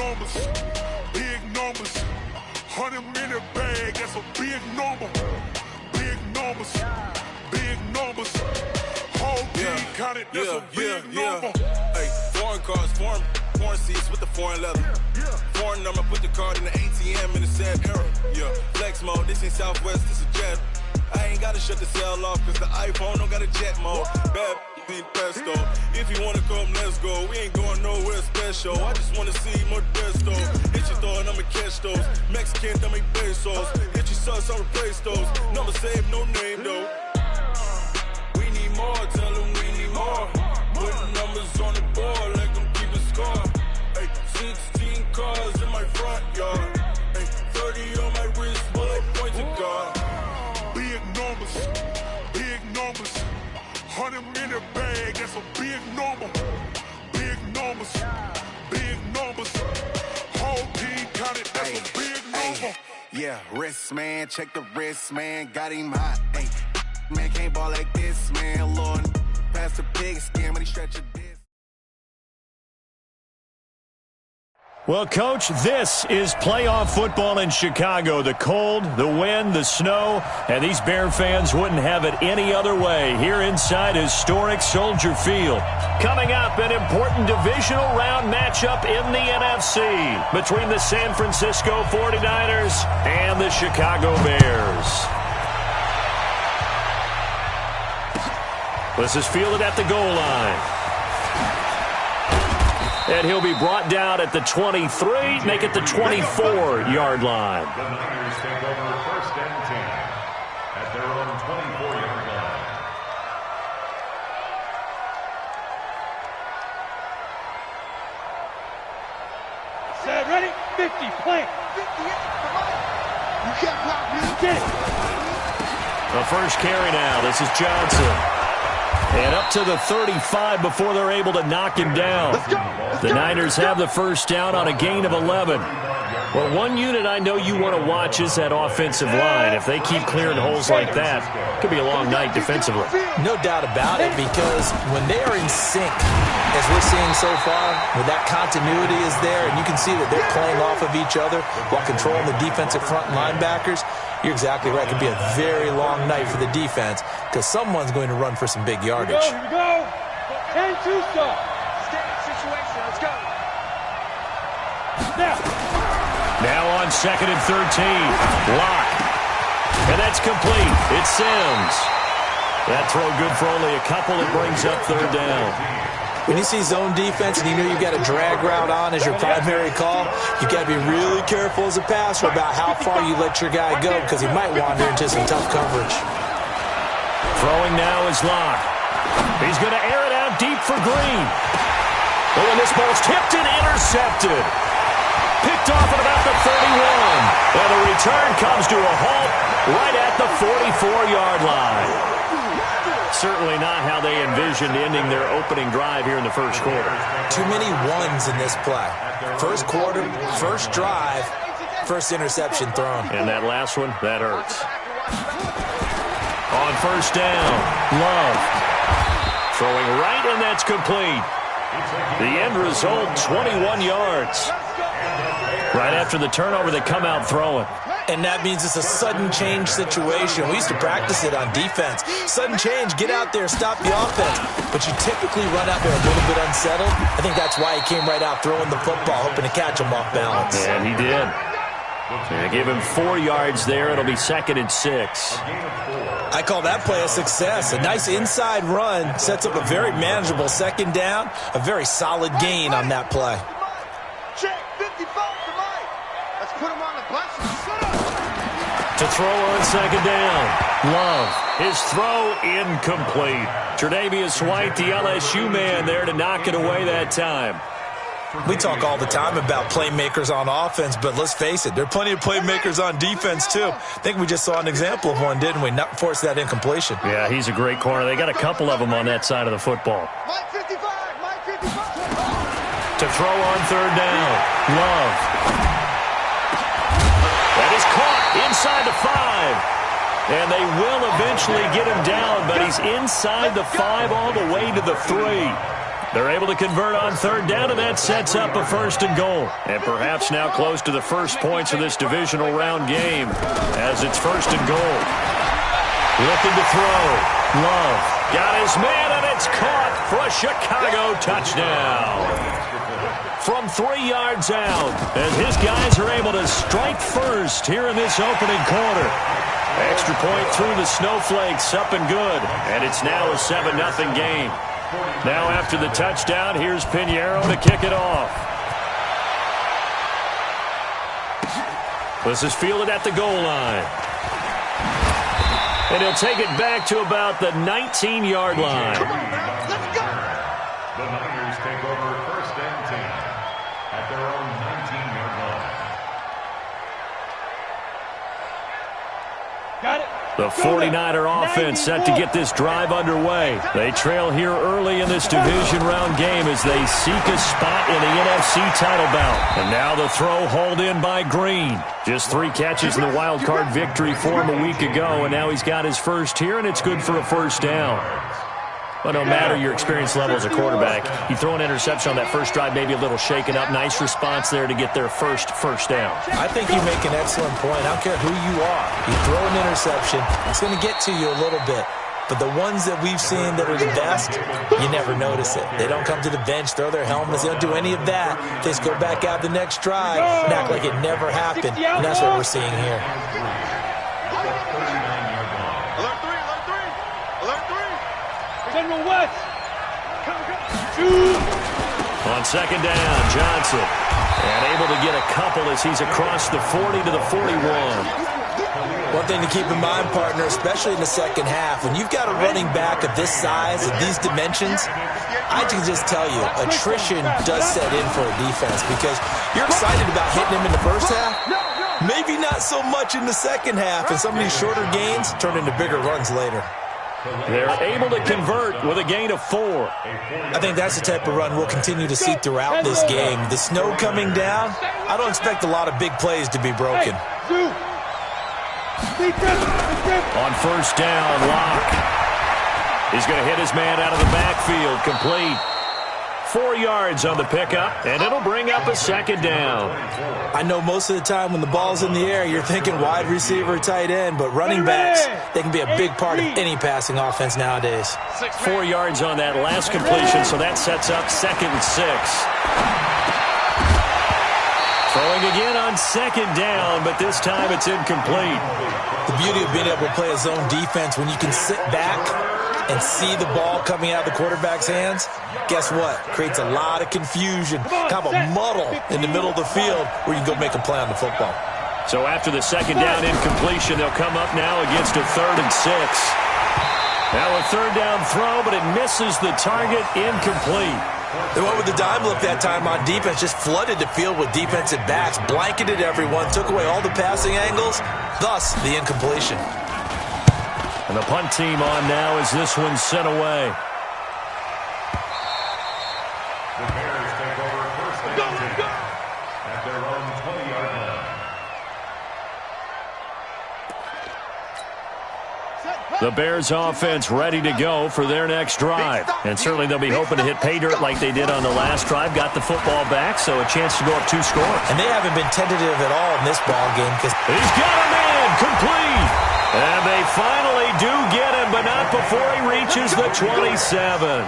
numbers, big numbers. 100 in the bag, that's a big number. Big numbers, big numbers. Whole team counted, that's a big number. Hey, foreign cars, foreign seats with the foreign leather. Foreign number, put the card in the ATM in the sad era. Yeah, flex mode, this ain't Southwest, this is jet. I ain't gotta shut the cell off, cause the iPhone don't got a jet mode. Bad ain't pesto. If you wanna come, let's go. We ain't going nowhere special. I just wanna see more Modesto. Hit your throw and I'ma catch those. Mexican, dame pesos. Hit your sus, I'll replace those. Number saved, no name though. We need more, tell them we need more. Putting numbers on the board like I'm keeping score. Hey, 16 cars in my front yard. Hey, 30 on my wrist, while I point to God. Big numbers, big numbers. 100 in the bag, that's a big number. Big numbers, big numbers. Whole team counted, that's a big number. Yeah, wrist man, check the wrist man, got him hot. Ay, man can't ball like this, man. Lord, pass the pig skin, but he stretch a disc. Well, Coach, this is playoff football in Chicago. The cold, the wind, the snow, and these Bear fans wouldn't have it any other way here inside historic Soldier Field. Coming up, an important divisional round matchup in the NFC between the San Francisco 49ers and the Chicago Bears. This is fielded at the goal line. And he'll be brought down at the 23, make it the 24-yard line. The Niners take over first and 10 at their own 24-yard line. Set, ready? 50, plant. 58, come on. You can't block me. Get it. The first carry now. This is Johnson. And up to the 35 before they're able to knock him down. The Niners have the first down on a gain of 11. Well, one unit I know you want to watch is that offensive line. If they keep clearing holes like that, it could be a long night defensively. No doubt about it, because when they are in sync, as we're seeing so far, when that continuity is there, and you can see that they're playing off of each other while controlling the defensive front linebackers, you're exactly right. It could be a very long night for the defense because someone's going to run for some big yardage. Here we go. 10-2 stop. Standing situation. Let's go. Now on 2nd and 13. Lock. And that's complete. It's Sims. That throw good for only a couple. It brings up third down. When you see zone defense and you know you've got a drag route on as your primary call, you've got to be really careful as a passer about how far you let your guy go because he might wander into some tough coverage. Throwing now is Locke. He's going to air it out deep for Green. Oh, and this ball's tipped and intercepted. Picked off at about the 31. And the return comes to a halt right at the 44-yard line. Certainly not how they envisioned ending their opening drive here in the first quarter. Too many ones in this play. First quarter, first drive, first interception thrown. And that last one, that hurts. On first down, Love. Throwing right, and that's complete. The end result, 21 yards. Right after the turnover, they come out throwing. And that means it's a sudden change situation. We used to practice it on defense. Sudden change, get out there, stop the offense. But you typically run out there a little bit unsettled. I think that's why he came right out throwing the football, hoping to catch him off balance. And he did. And give him 4 yards there. It'll be 2nd and 6. I call that play a success. A nice inside run sets up a very manageable second down. A very solid gain on that play. Check, 55 to Mike. Let's put him on the bus. To throw on second down. Love. His throw incomplete. Tre'Davious White, the LSU man, there to knock it away that time. We talk all the time about playmakers on offense, but let's face it, there are plenty of playmakers on defense, too. I think we just saw an example of one, didn't we? Not force that incompletion. Yeah, he's a great corner. They got a couple of them on that side of the football. Mike 55, Mike 55. To throw on third down. Love. That is caught inside the 5. And they will eventually get him down, but he's inside the 5 all the way to the 3. They're able to convert on third down, and that sets up a 1st and goal. And perhaps now close to the first points of this divisional round game as it's 1st and goal. Looking to throw. Love got his man, and it's caught for a Chicago touchdown. From 3 yards out, as his guys are able to strike first here in this opening quarter. Extra point through the snowflakes, up and good. And it's now a 7-0 game. Now after the touchdown, here's Pinheiro to kick it off. This is fielded at the goal line. And he'll take it back to about the 19-yard line. Come on, man. Let's go. The Niners take over 1st and 10 at their own 19-yard line. Got it. The 49er offense set to get this drive underway. They trail here early in this division round game as they seek a spot in the NFC title bout. And now the throw hauled in by Green. Just 3 catches in the wild card victory for him a week ago, and now he's got his first here, and it's good for a 1st down. But no matter your experience level as a quarterback, you throw an interception on that first drive, maybe a little shaken up. Nice response there to get their first down. I think you make an excellent point. I don't care who you are. You throw an interception, it's going to get to you a little bit. But the ones that we've seen that are the best, you never notice it. They don't come to the bench, throw their helmets. They don't do any of that. They just go back out the next drive and act like it never happened. And that's what we're seeing here. General West. On 2nd down, Johnson. And able to get a couple as he's across the 40 to the 41. One thing to keep in mind, partner, especially in the second half, when you've got a running back of this size, of these dimensions, I can just tell you, attrition does set in for a defense because you're excited about hitting him in the first half. Maybe not so much in the second half, and some of these shorter gains turn into bigger runs later. They're able to convert with a gain of 4. I think that's the type of run we'll continue to see throughout this game. The snow coming down, I don't expect a lot of big plays to be broken. On 1st down, Locke. He's going to hit his man out of the backfield, complete. 4 yards on the pickup, and it'll bring up a 2nd down. I know most of the time when the ball's in the air, you're thinking wide receiver, tight end, but running backs, they can be a big part of any passing offense nowadays. 4 yards on that last completion, so that sets up 2nd and 6. Throwing again on 2nd down, but this time it's incomplete. The beauty of being able to play a zone defense when you can sit back and see the ball coming out of the quarterback's hands, guess what? Creates a lot of confusion, kind of a muddle in the middle of the field where you can go make a play on the football. So after the 2nd down incompletion, they'll come up now against a 3rd and 6. Now a 3rd down throw, but it misses the target, incomplete. They went with the dime look that time on defense, just flooded the field with defensive backs, blanketed everyone, took away all the passing angles, thus the incompletion. And the punt team on now as this one's sent away. The Bears take over 1st and 10 at their own 20-yard line. The Bears offense ready to go for their next drive. And certainly they'll be hoping to hit pay dirt like they did on the last drive. Got the football back, so a chance to go up 2 scores. And they haven't been tentative at all in this ball game. He's got a man, complete. And they finally do get him, but not before he reaches the 27.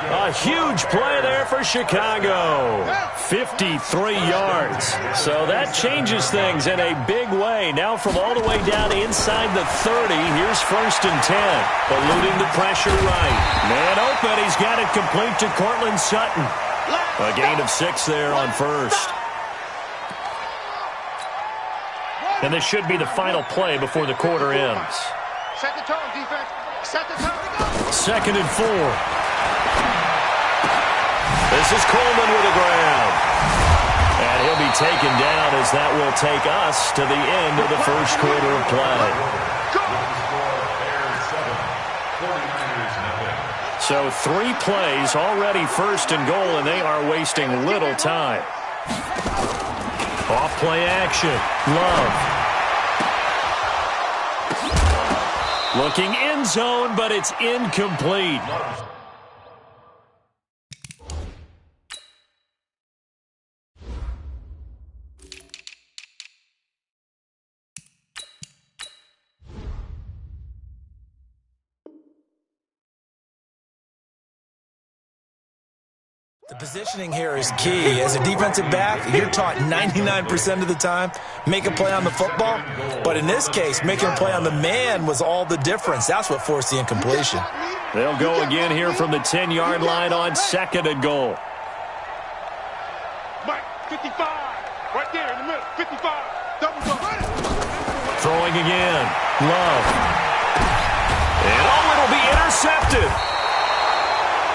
A huge play there for Chicago. 53 yards. So that changes things in a big way. Now from all the way down inside the 30, here's 1st and 10. Eluding the pressure right. Man open, he's got it complete to Cortland Sutton. A gain of 6 there on 1st. And this should be the final play before the quarter ends. Set the tone, defense. Set the tone. 2nd and 4. This is Coleman with a grab. And he'll be taken down as that will take us to the end of the first quarter of play. So 3 plays, already 1st and goal, and they are wasting little time. Off play action. Love. Looking end zone, but it's incomplete. The positioning here is key. As a defensive back, you're taught 99% of the time, make a play on the football. But in this case, making a play on the man was all the difference. That's what forced the incompletion. They'll go again here from the 10-yard line on 2nd and goal. Mike, 55. Right there in the middle. 55. Double up. Throwing again. Love. And it'll be intercepted.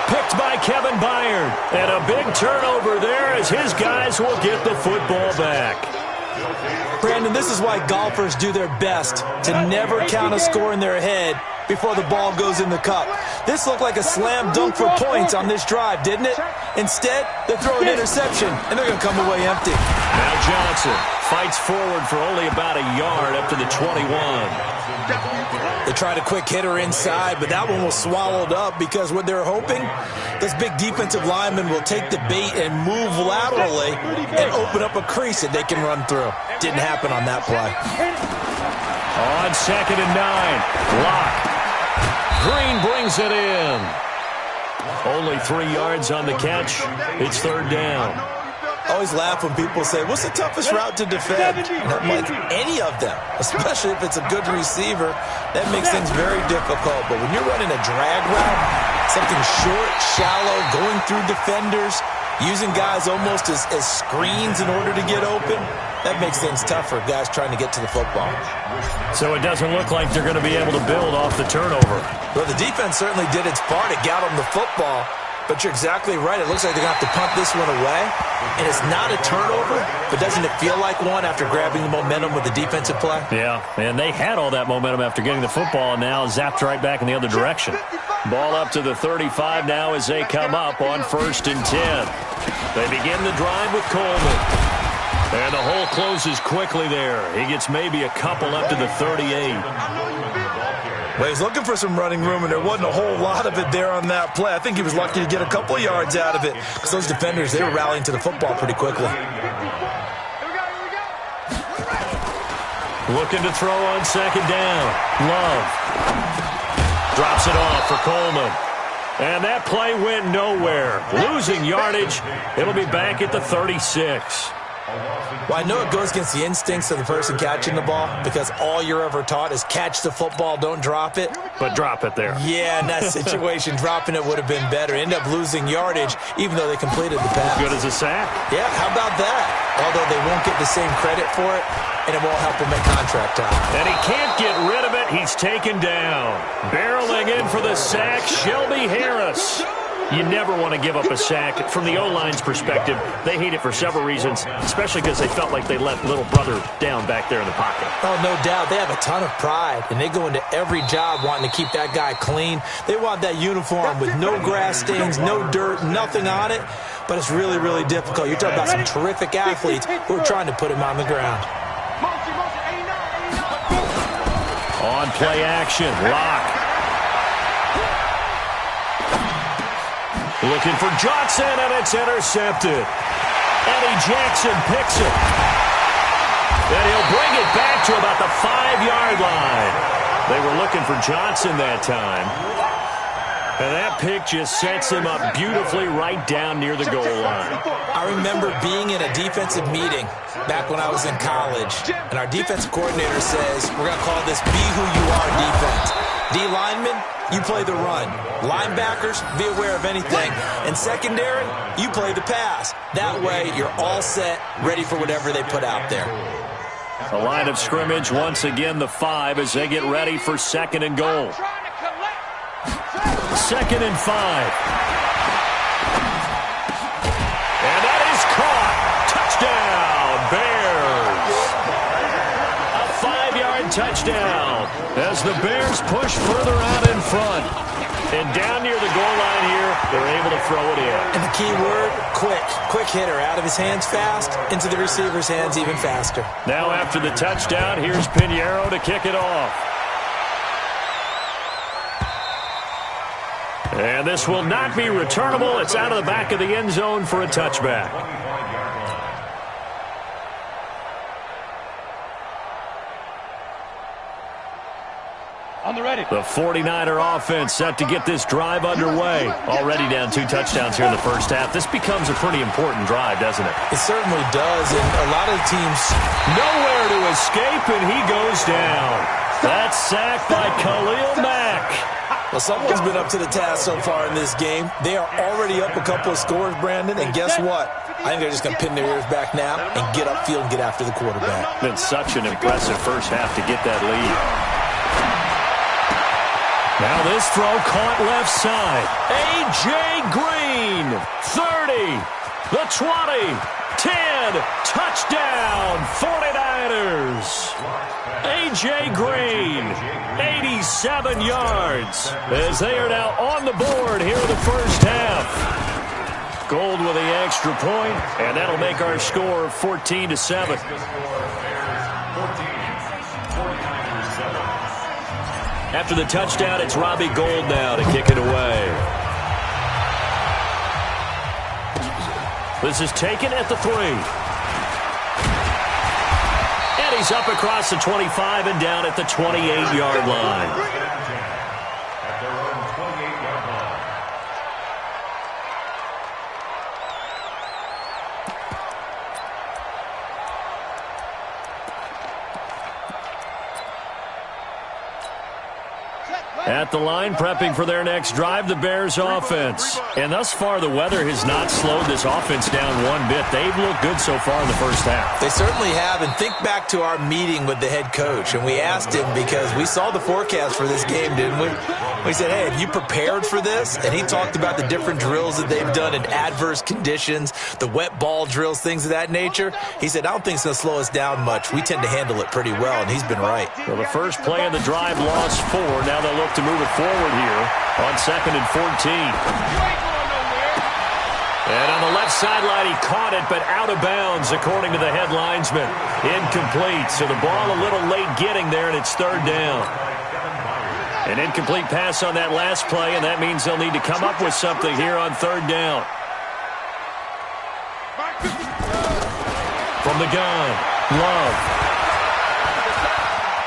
Picked by Kevin Byard. And a big turnover there as his guys will get the football back. Brandon, this is why golfers do their best to never count a score in their head before the ball goes in the cup. This looked like a slam dunk for points on this drive, didn't it? Instead, they throw an interception, and they're going to come away empty. Now Johnson fights forward for only about a yard up to the 21. They tried a quick hitter inside, but that one was swallowed up because what they're hoping, those big defensive linemen will take the bait and move laterally and open up a crease that they can run through. Didn't happen on that play. On 2nd and 9, Locke. Green brings it in. Only 3 yards on the catch. It's 3rd down. I always laugh when people say, what's the toughest route to defend? And I'm like, any of them, especially if it's a good receiver. That makes things very difficult. But when you're running a drag route, something short, shallow, going through defenders, using guys almost as screens in order to get open, that makes things tough for guys trying to get to the football. So it doesn't look like they're going to be able to build off the turnover. Well, the defense certainly did its part to get them the football. But you're exactly right. It looks like they're going to have to punt this one away. And it's not a turnover, but doesn't it feel like one after grabbing the momentum with the defensive play? Yeah, and they had all that momentum after getting the football, and now zapped right back in the other direction. Ball up to the 35 now as they come up on 1st and 10. They begin the drive with Coleman. And the hole closes quickly there. He gets maybe a couple up to the 38. Well, he's looking for some running room, and there wasn't a whole lot of it there on that play. I think he was lucky to get a couple of yards out of it because those defenders, they were rallying to the football pretty quickly. Looking to throw on 2nd down. Love. Drops it off for Coleman. And that play went nowhere. Losing yardage. It'll be back at the 36. Well, I know it goes against the instincts of the person catching the ball because all you're ever taught is catch the football, don't drop it. But drop it there. Yeah, in that situation, dropping it would have been better. End up losing yardage even though they completed the pass. Good as a sack. Yeah, how about that? Although they won't get the same credit for it, and it won't help him at contract time. And he can't get rid of it. He's taken down. Barreling in for the sack, Shelby Harris. You never want to give up a sack. From the O-line's perspective, they hate it for several reasons, especially because they felt like they let little brother down back there in the pocket. Oh, no doubt. They have a ton of pride, and they go into every job wanting to keep that guy clean. They want that uniform with no grass stains, no dirt, nothing on it, but it's really, really difficult. You're talking about some terrific athletes who are trying to put him on the ground. On play action, Locke. Looking for Johnson, and it's intercepted. Eddie Jackson picks it. And he'll bring it back to about the 5-yard line. They were looking for Johnson that time. And that pick just sets him up beautifully right down near the goal line. I remember being in a defensive meeting back when I was in college, and our defensive coordinator says, we're going to call this Be Who You Are defense. D linemen, you play the run. Linebackers, be aware of anything. And secondary, you play the pass. That way, you're all set, ready for whatever they put out there. The line of scrimmage, once again, the 5 as they get ready for 2nd and goal. 2nd and 5. And that is caught. Touchdown, Bears. A 5-yard touchdown as the Bears push further out in front. And down near the goal line here, they're able to throw it in. And the key word, quick. Quick hitter. Out of his hands fast, into the receiver's hands even faster. Now after the touchdown, here's Pinheiro to kick it off. And this will not be returnable. It's out of the back of the end zone for a touchback. On the ready. The 49er offense set to get this drive underway. Already down 2 touchdowns here in the first half. This becomes a pretty important drive, doesn't it? It certainly does, and a lot of the teams... Nowhere to escape, and he goes down. That's sacked by Khalil Mack. Well, someone's been up to the task so far in this game. They are already up a couple of scores, Brandon, and guess what? I think they're just going to pin their ears back now and get upfield and get after the quarterback. Been such an impressive first half to get that lead. Now this throw caught left side. A.J. Green, 30, the 20, 10, touchdown, 49ers. A.J. Green, 87 yards, as they are now on the board here in the first half. Gold with the extra point, and that'll make our score 14-7. After the touchdown, it's Robbie Gould now to kick it away. This is taken at the 3. And he's up across the 25 and down at the 28-yard line. At the line, prepping for their next drive, the Bears offense. And thus far, the weather has not slowed this offense down one bit. They've looked good so far in the first half. They certainly have. And think back to our meeting with the head coach. And we asked him, because we saw the forecast for this game, didn't we? We said, hey, have you prepared for this? And he talked about the different drills that they've done in adverse conditions, the wet ball drills, things of that nature. He said, I don't think it's going to slow us down much. We tend to handle it pretty well, and he's been right. Well, the first play of the drive lost 4. Now they'll look to move it forward here on 2nd and 14. And on the left sideline, he caught it, but out of bounds, according to the head linesman. Incomplete, so the ball a little late getting there, and it's 3rd down. An incomplete pass on that last play, and that means they'll need to come up with something here on 3rd down. From the gun, Love.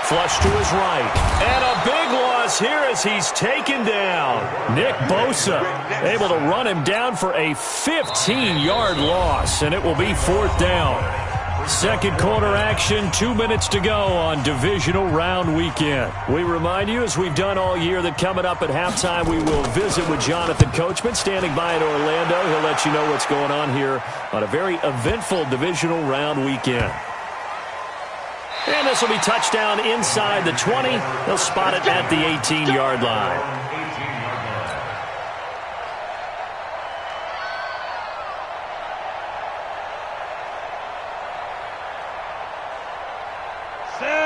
Flush to his right. And a big loss here as he's taken down. Nick Bosa able to run him down for a 15-yard loss, and it will be 4th down. Second quarter action, 2 minutes to go on divisional round weekend. We remind you, as we've done all year, that coming up at halftime, we will visit with Jonathan Coachman, standing by in Orlando. He'll let you know what's going on here on a very eventful divisional round weekend. And this will be touchdown inside the 20. They'll spot it at the 18-yard line.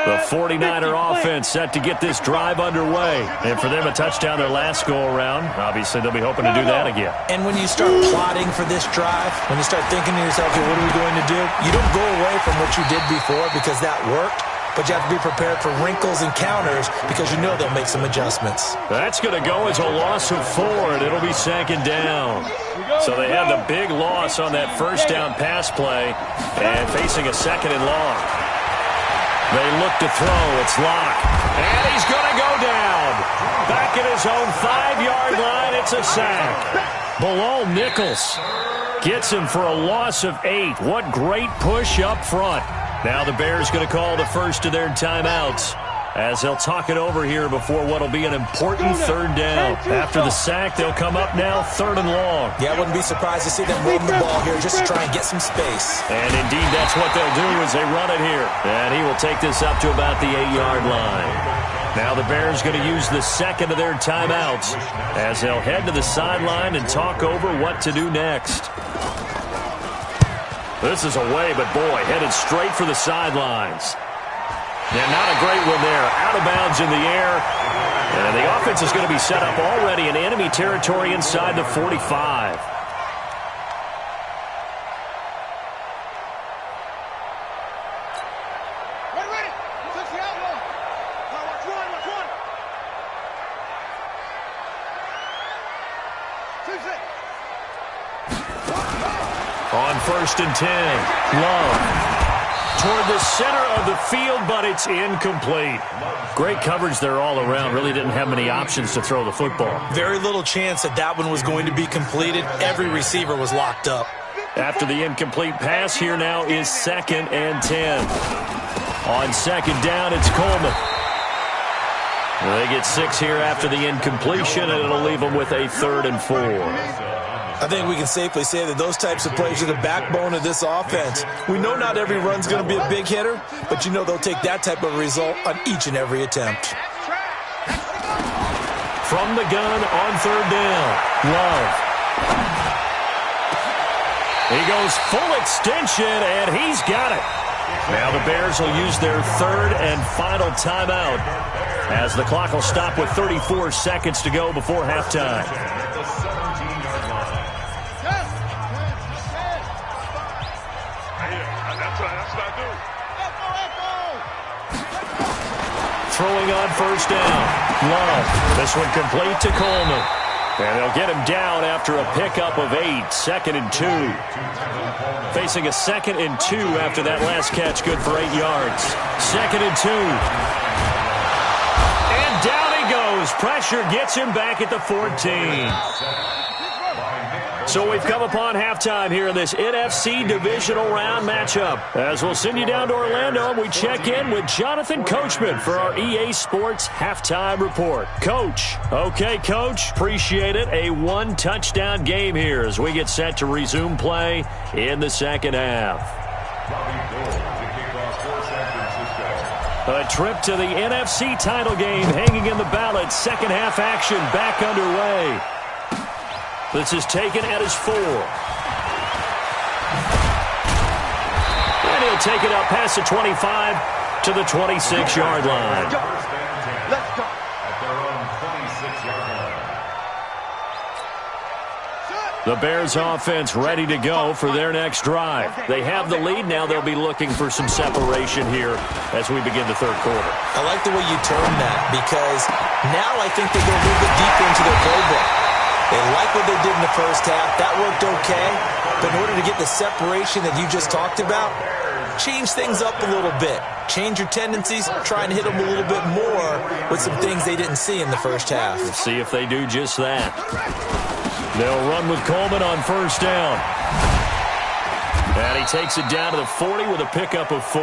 The 49er offense set to get this drive underway. And for them, a touchdown their last go-around. Obviously, they'll be hoping to do that again. And when you start plotting for this drive, when you start thinking to yourself, okay, what are we going to do? You don't go away from what you did before because that worked. But you have to be prepared for wrinkles and counters because you know they'll make some adjustments. That's going to go as a loss of 4, and it'll be 2nd down. So they had the big loss on that first down pass play and facing a 2nd and long. They look to throw. It's Locke. And he's going to go down. Back at his own 5-yard line. It's a sack. Bilal Nichols gets him for a loss of 8. What great push up front. Now the Bears going to call the first of their timeouts as they'll talk it over here before what will be an important 3rd down. After the sack, they'll come up now 3rd and long. Yeah, I wouldn't be surprised to see them run the ball here just to try and get some space. And indeed, that's what they'll do as they run it here. And he will take this up to about the 8-yard line. Now the Bears going to use the second of their timeouts as they'll head to the sideline and talk over what to do next. This is away, but boy, headed straight for the sidelines. And not a great one there. Out of bounds in the air. And the offense is going to be set up already in enemy territory inside the 45. On 1st and 10, Love. toward the center of the field, but it's incomplete. Great coverage there all around. Really didn't have many options to throw the football. Very little chance that that one was going to be completed. Every receiver was locked up. After the incomplete pass, here now is 2nd and 10. On 2nd down, it's Coleman. They get 6 here after the incompletion, and it'll leave them with a 3rd and 4. I think we can safely say that those types of plays are the backbone of this offense. We know not every run's going to be a big hitter, but you know they'll take that type of result on each and every attempt. From the gun on 3rd down, Love. He goes full extension, and he's got it. Now the Bears will use their 3rd and final timeout as the clock will stop with 34 seconds to go before halftime. Throwing on 1st down. Love. This one complete to Coleman. And they'll get him down after a pickup of 8. 2nd and 2. Facing a 2nd and 2 after that last catch. Good for 8 yards. 2nd and 2. And down he goes. Pressure gets him back at the 14. So we've come upon halftime here in this NFC divisional round matchup. As we'll send you down to Orlando, we check in with Jonathan Coachman for our EA Sports halftime report. Coach. Okay, Coach. Appreciate it. A 1-touchdown game here as we get set to resume play in the 2nd half. A trip to the NFC title game hanging in the balance. 2nd half action back underway. This is taken at his 4. And he'll take it out past the 25 to the 26-yard line. Let's go. The Bears offense ready to go for their next drive. They have the lead. Now they'll be looking for some separation here as we begin the 3rd quarter. I like the way you term that because now I think they go a little bit deeper into their playbook. They like what they did in the 1st half. That worked okay. But in order to get the separation that you just talked about, change things up a little bit. Change your tendencies. Try and hit them a little bit more with some things they didn't see in the 1st half. Let's see if they do just that. They'll run with Coleman on 1st down. And he takes it down to the 40 with a pickup of 4.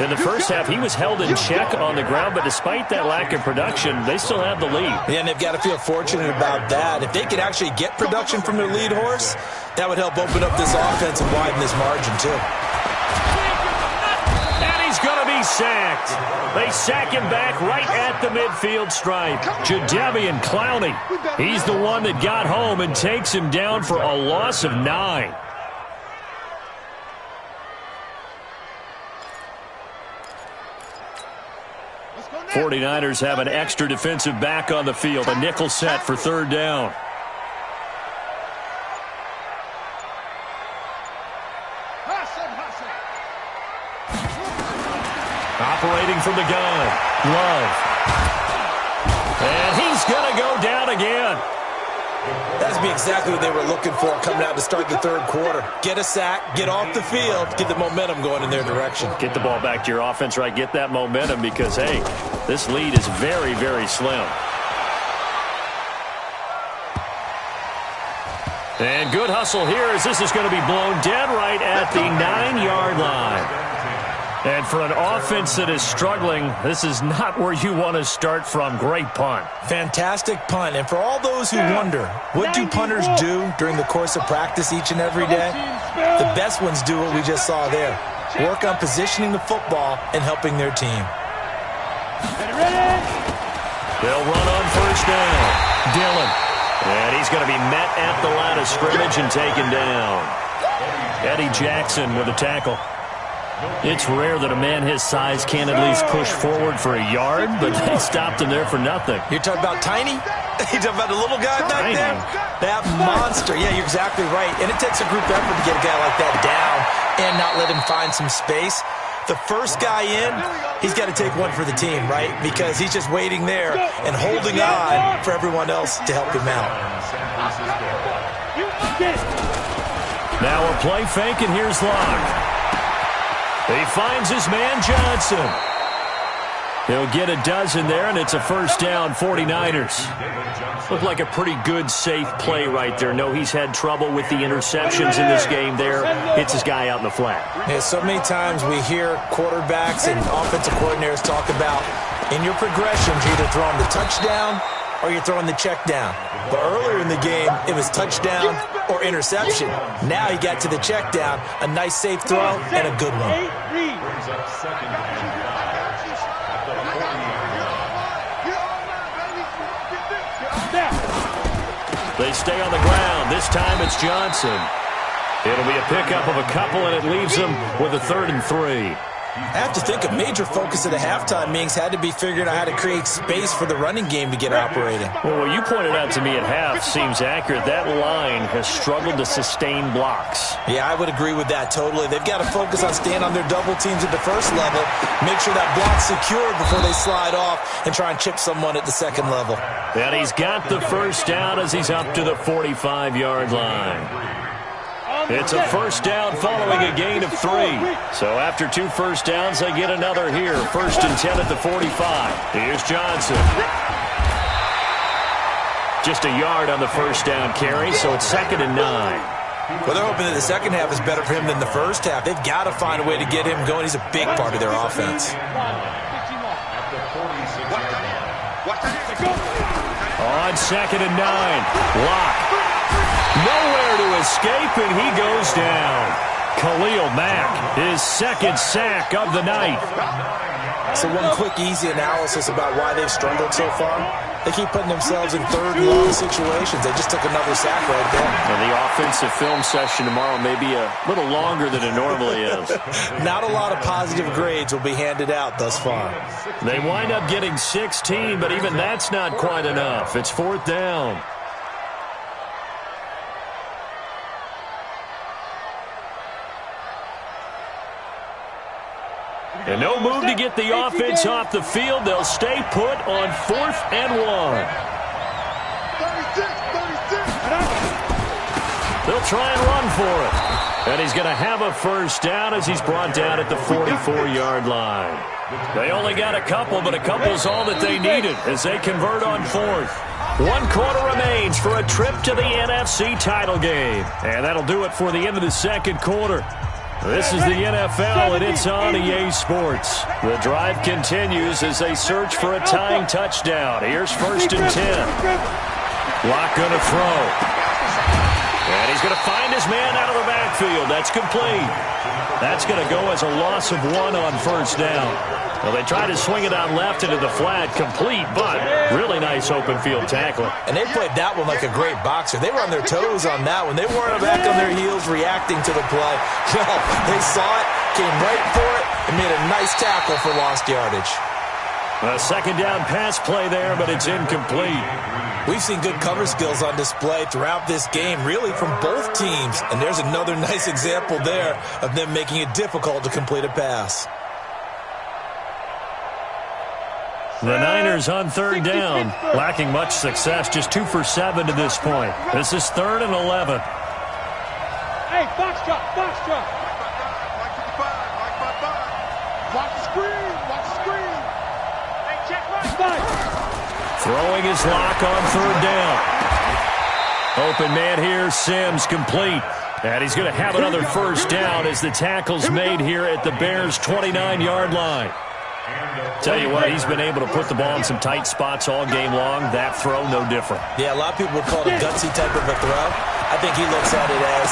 In the 1st half, he was held in check on the ground, but despite that lack of production, they still have the lead. Yeah, and they've got to feel fortunate about that. If they could actually get production from their lead horse, that would help open up this offense and widen this margin, too. And he's going to be sacked. They sack him back right at the midfield stripe. Jadeveon Clowney, he's the one that got home and takes him down for a loss of 9. 49ers have an extra defensive back on the field. A nickel set for 3rd down. Operating from the gun. Love. And he's going to go down again. That's be exactly what they were looking for coming out to start the 3rd quarter. Get a sack, get off the field, get the momentum going in their direction. Get the ball back to your offense, right? Get that momentum because, hey, this lead is very, very slim. And good hustle here as this is going to be blown dead right at the 9-yard line. And for an offense that is struggling, this is not where you want to start from. Great punt. Fantastic punt. And for all those who wonder, what do punters do during the course of practice each and every day? The best ones do what we just saw there. Work on positioning the football and helping their team. They'll run on 1st down. Dillon. And he's going to be met at the line of scrimmage and taken down. Eddie Jackson with a tackle. It's rare that a man his size can't at least push forward for a yard, but they stopped him there for nothing. You're talking about Tiny? You're talking about the little guy back there? That monster. Yeah, you're exactly right. And it takes a group effort to get a guy like that down and not let him find some space. The first guy in, he's got to take one for the team, right? Because he's just waiting there and holding on for everyone else to help him out. Now a play fake, and here's Locke. He finds his man Johnson. He'll get a dozen there, and it's a first down, 49ers. Looked like a pretty good, safe play right there. No, he's had trouble with the interceptions in this game there. Hits his guy out in the flat. Yeah, so many times we hear quarterbacks and offensive coordinators talk about in your progressions, you're either throwing the touchdown or you're throwing the check down. But earlier in the game, it was touchdown or interception. Now he got to the check down, a nice safe throw, and a good one. Brings up second and 5 at the 40-yard line. They stay on the ground. This time it's Johnson. It'll be a pickup of a couple, and it leaves them with a 3rd and 3. I have to think a major focus of the halftime meetings had to be figuring out how to create space for the running game to get operating. Well, what you pointed out to me at half seems accurate. That line has struggled to sustain blocks. Yeah, I would agree with that totally. They've got to focus on staying on their double teams at the first level, make sure that block's secure before they slide off and try and chip someone at the second level. And he's got the first down as he's up to the 45-yard line. It's a first down following a gain of 3. So after 2 first downs, they get another here. 1st and 10 at the 45. Here's Johnson. Just a yard on the first down carry, so it's 2nd and 9. Well, they're hoping that the second half is better for him than the first half. They've got to find a way to get him going. He's a big part of their offense. On 2nd and 9. Lock. Nowhere to escape, and he goes down. Khalil Mack, his 2nd sack of the night. So one quick, easy analysis about why they've struggled so far. They keep putting themselves in 3rd and long situations. They just took another sack right there. And the offensive film session tomorrow may be a little longer than it normally is. Not a lot of positive grades will be handed out thus far. They wind up getting 16, but even that's not quite enough. It's 4th down. And no move to get the offense off the field. They'll stay put on 4th and 1. They'll try and run for it. And he's going to have a first down as he's brought down at the 44-yard line. They only got a couple, but a couple's all that they needed as they convert on 4th. 1 quarter remains for a trip to the NFC title game. And that'll do it for the end of the 2nd quarter. This is the NFL, and it's on EA Sports. The drive continues as they search for a tying touchdown. Here's 1st and 10. Lock going to throw. And he's going to find his man out of the backfield. That's complete. That's going to go as a loss of 1 on 1st down. Well, they tried to swing it out left into the flat, complete, but really nice open field tackling. And they played that one like a great boxer. They were on their toes on that one. They weren't back on their heels reacting to the play. No, they saw it, came right for it, and made a nice tackle for lost yardage. A 2nd down pass play there, but it's incomplete. We've seen good cover skills on display throughout this game, really from both teams. And there's another nice example there of them making it difficult to complete a pass. The Niners on 3rd down, lacking much success, just 2 for 7 to this point. This is 3rd and 11. Hey, box drop, box drop. Watch the screen, watch the screen. Hey, check right. Throwing his Lock on 3rd down. Open man here, Sims, complete. And he's going to have another first down as the tackle's made here at the Bears' 29-yard line. Tell you what, he's been able to put the ball in some tight spots all game long. That throw, no different. Yeah, a lot of people would call it a gutsy type of a throw. I think he looks at it as,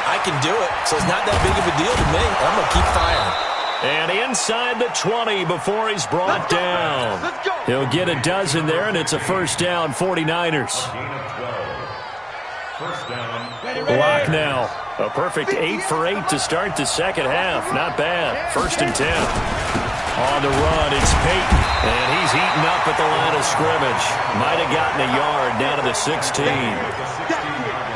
I can do it, so it's not that big of a deal to me. I'm going to keep firing. And inside the 20 before he's brought down. He'll get a dozen there, and it's a first down, 49ers. Lock now. A perfect 8 for 8 to start the second half. Not bad. 1st and 10. On the run, it's Peyton, and he's heating up at the line of scrimmage. Might have gotten a yard down to the 16.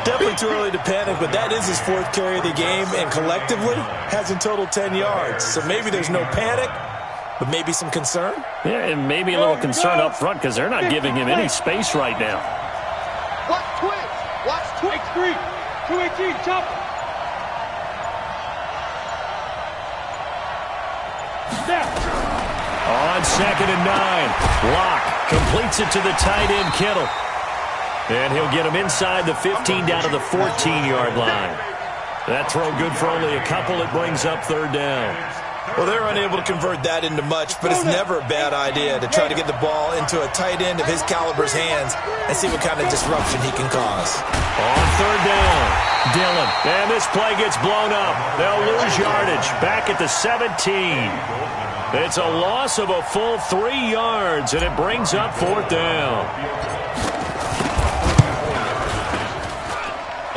Definitely too early to panic, but that is his 4th carry of the game, and collectively has in total 10 yards. So maybe there's no panic, but maybe some concern. Yeah, and maybe a little concern up front because they're not giving him any space right now. Watch twitch, watch twitch. 3, 218, chop. 2nd and 9. Locke completes it to the tight end, Kittle. And he'll get him inside the 15 down to the 14-yard line. That throw good for only a couple. It brings up 3rd down. Well, they're unable to convert that into much, but it's never a bad idea to try to get the ball into a tight end of his caliber's hands and see what kind of disruption he can cause. On 3rd down, Dillon. And this play gets blown up. They'll lose yardage. Back at the 17. It's a loss of a full 3 yards, and it brings up 4th down.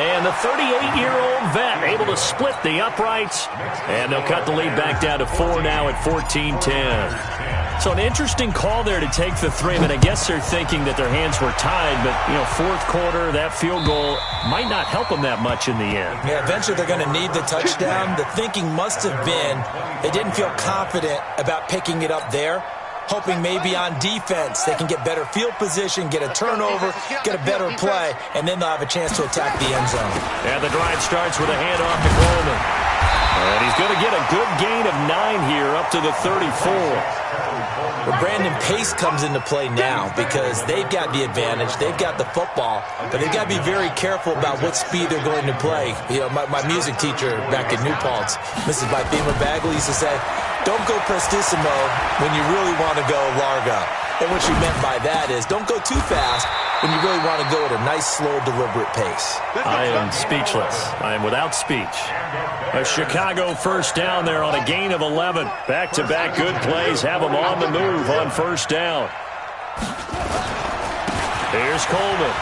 And the 38-year-old vet able to split the uprights. And they'll cut the lead back down to 4 now at 14-10. So an interesting call there to take the 3. I mean, I guess they're thinking that their hands were tied, but, you know, 4th quarter, that field goal might not help them that much in the end. Yeah, eventually they're going to need the touchdown. The thinking must have been they didn't feel confident about picking it up there, hoping maybe on defense they can get better field position, get a turnover, get a better play, and then they'll have a chance to attack the end zone. And the drive starts with a handoff to Coleman. And he's going to get a good gain of 9 here up to the 34. But Brandon, pace comes into play now because they've got the advantage. They've got the football, but they've got to be very careful about what speed they're going to play. You know, my music teacher back in New Paltz, Mrs. Bythema Bagley, used to say, don't go prestissimo when you really want to go largo. And what she meant by that is don't go too fast when you really want to go at a nice, slow, deliberate pace. I am speechless. I am without speech. A Chicago 1st down there on a gain of 11. Back-to-back good plays have them on the move on 1st down. Here's Coleman.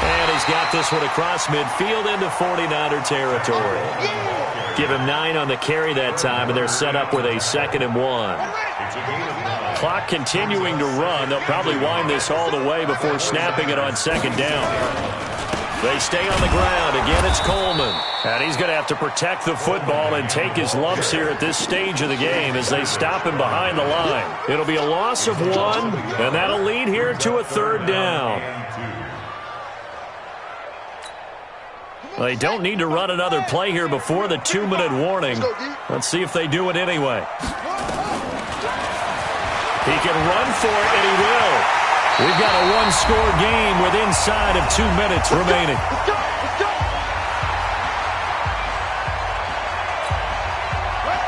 And he's got this one across midfield into 49er territory. Give him 9 on the carry that time, and they're set up with a 2nd and 1. Clock continuing to run. They'll probably wind this all the way before snapping it on 2nd down. They stay on the ground. Again, it's Coleman. And he's going to have to protect the football and take his lumps here at this stage of the game as they stop him behind the line. It'll be a loss of 1, and that'll lead here to a 3rd down. They don't need to run another play here before the 2-minute warning. Let's see if they do it anyway. He can run for it, and he will. We've got a 1-score game with inside of 2 minutes remaining.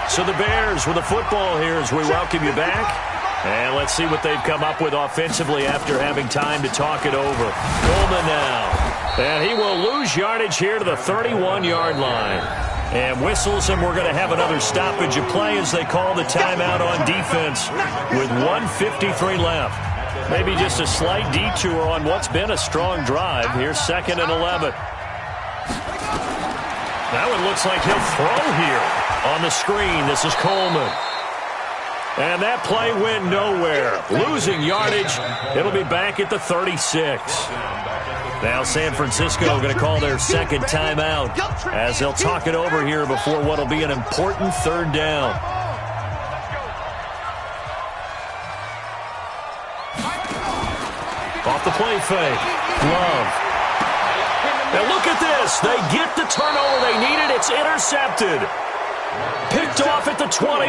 So the Bears with the football here as we welcome you back. And let's see what they've come up with offensively after having time to talk it over. Coleman now. And he will lose yardage here to the 31-yard line. And whistles, and we're going to have another stoppage of play as they call the timeout on defense with 1:53 left. Maybe just a slight detour on what's been a strong drive. Here's 2nd and 11. Now it looks like he'll throw here on the screen. This is Coleman. And that play went nowhere. Losing yardage. It'll be back at the 36. Now San Francisco going to call their 2nd timeout as they'll talk it over here before what will be an important 3rd down. Off the play fake. Love. Now look at this. They get the turnover they needed. It's intercepted. Picked off at the 21.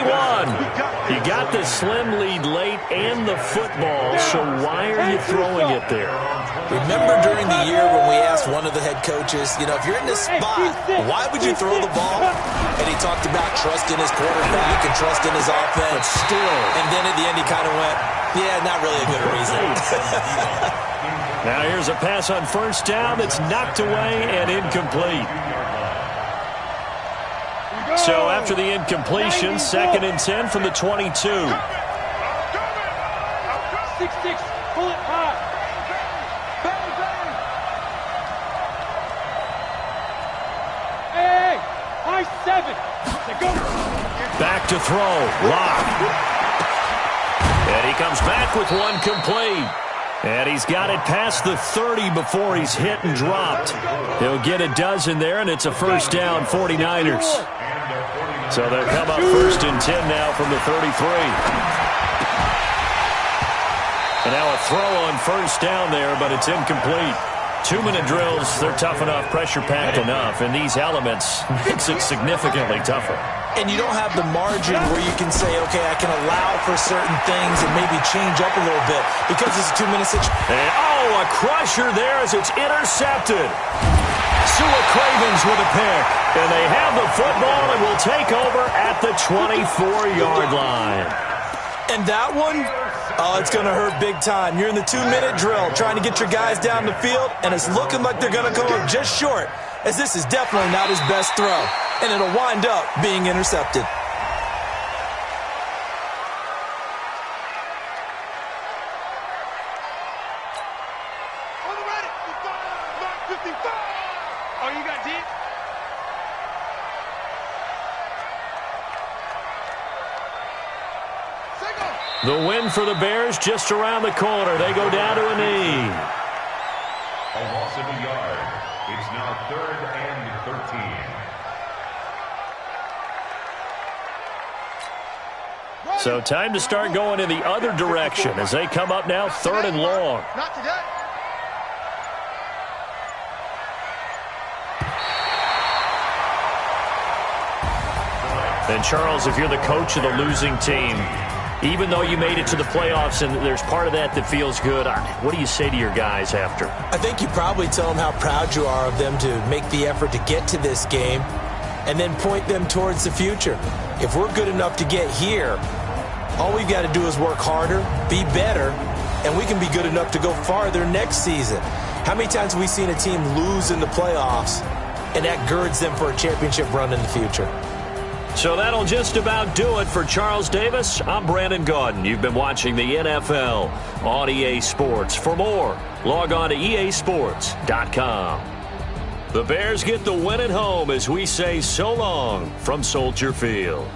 You got the slim lead late and the football, so why are you throwing it there? Remember during the year when we asked one of the head coaches, you know, if you're in this spot, why would you throw the ball? And he talked about trust in his quarterback and trust in his offense. But still. And then at the end he kind of went, yeah, not really a good reason. Now here's a pass on 1st down that's knocked away and incomplete. So after the incompletion, 2nd and 10 from the 22. 6-6, pull it high. Bang, bang. Hey, high 7. Go. Back to throw. Lock. And he comes back with one complete. And he's got it past the 30 before he's hit and dropped. He'll get a dozen there, and it's a 1st down, 49ers. So they'll come up 1st and 10 now from the 33. And now a throw on 1st down there, but it's incomplete. 2-minute drills, they're tough enough, pressure-packed enough, and these elements makes it significantly tougher. And you don't have the margin where you can say, okay, I can allow for certain things and maybe change up a little bit because it's a 2-minute situation. And, a crusher there as it's intercepted. Sua Cravens with a pick, and they have the football and will take over at the 24-yard line. And that one, it's going to hurt big time. You're in the 2-minute drill trying to get your guys down the field, and it's looking like they're going to come up just short, as this is definitely not his best throw, and it'll wind up being intercepted. Oh, you got deep? The win for the Bears just around the corner. They go down to a knee. A loss of a yard. It's now 3rd and 13. So time to start going in the other direction as they come up now 3rd and long. Not today. And Charles, if you're the coach of the losing team, even though you made it to the playoffs and there's part of that feels good, what do you say to your guys after? I think you probably tell them how proud you are of them to make the effort to get to this game and then point them towards the future. If we're good enough to get here, all we've got to do is work harder, be better, and we can be good enough to go farther next season. How many times have we seen a team lose in the playoffs, and that girds them for a championship run in the future? So that'll just about do it for Charles Davis. I'm Brandon Gaudin. You've been watching the NFL on EA Sports. For more, log on to easports.com. The Bears get the win at home as we say so long from Soldier Field.